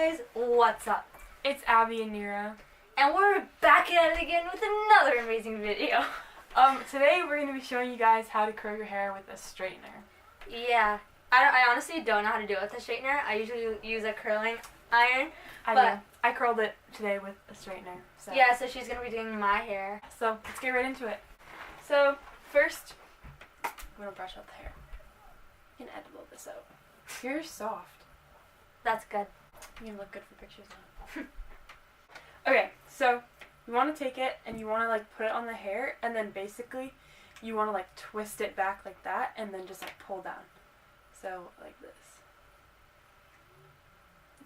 guys, what's up? It's Abby and Nira. And we're back at it again with another amazing video. Today we're going to be showing you guys how to curl your hair with a straightener. Yeah, I honestly don't know how to do it with a straightener. I usually use a curling iron. I curled it today with a straightener. So. Yeah, so she's going to be doing my hair. So let's get right into it. So first, I'm going to brush out the hair. You can edit this out. Your hair's soft. That's good. You can look good for pictures now. Okay, so you want to take it and you want to like put it on the hair, and then basically you want to like twist it back like that and then just like pull down. So like this.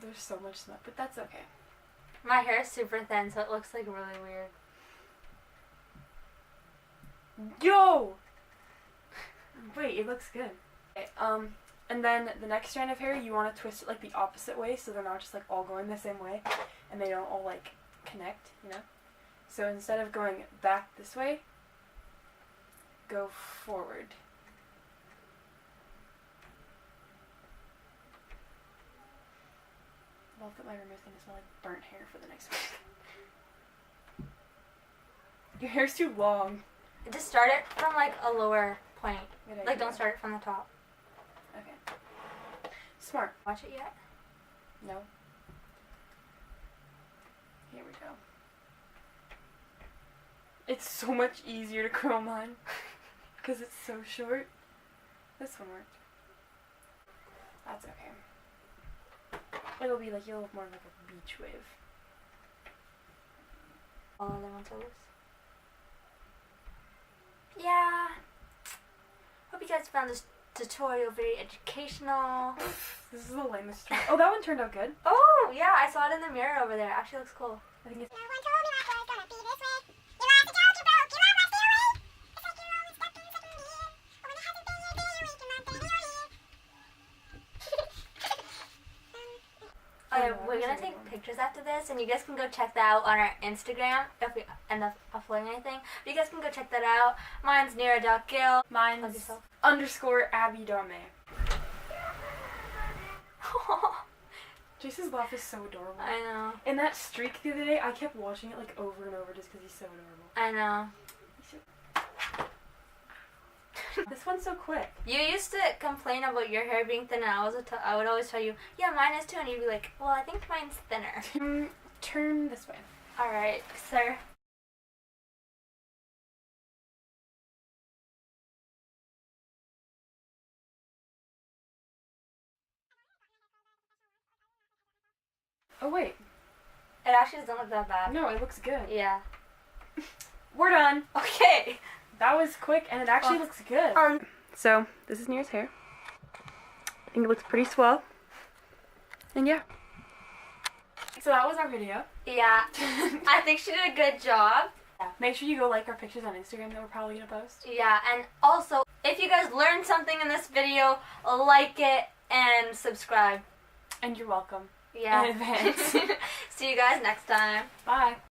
There's so much smoke, but that's okay. My hair is super thin, so it looks like really weird. Yo! Wait, it looks good. Okay, and then the next strand of hair, you want to twist it like the opposite way, so they're not just like all going the same way, and they don't all like connect, you know? So instead of going back this way, go forward. I love that my room is going to smell like burnt hair for the next week. Your hair's too long. Just start it from like a lower point. Like don't start it from the top. Okay. Smart. Watch it yet? No. Here we go. It's so much easier to curl mine because it's so short. This one worked. That's okay. It'll be like, you'll look more like a beach wave. All other ones are loose. Yeah. Hope you guys found this tutorial very educational. This is the lamest one. Oh, that one turned out good. Oh, yeah, I saw it in the mirror over there. Actually looks cool. I think it's... No one told me my hair was gonna be this way. You lost the joke, you broke. You love my theory. It's like you're always stuck in second gear. But when it hasn't been your day, you're weak. You're not bending your ear. Okay, we're gonna take pictures after this, and you guys can go check that out on our Instagram if we end up uploading anything. But you guys can go check that out. Mine's nira.gill. Mine's _Abby.me. Jason's laugh is so adorable. I know. And that streak the other day, I kept watching it like over and over just because he's so adorable. I know. This one's so quick. You used to complain about your hair being thin, and I would always tell you, yeah, mine is too, and you'd be like, well, I think mine's thinner. Turn this way. All right, sir. Oh, wait. It actually doesn't look that bad. No, it looks good. Yeah. We're done. Okay. That was quick, and it actually looks good. So, this is Nira's hair. I think it looks pretty swell. And yeah. So that was our video. Yeah. I think she did a good job. Make sure you go like our pictures on Instagram that we're probably going to post. Yeah, and also, if you guys learned something in this video, like it and subscribe. And you're welcome. Yeah. In advance. See you guys next time. Bye.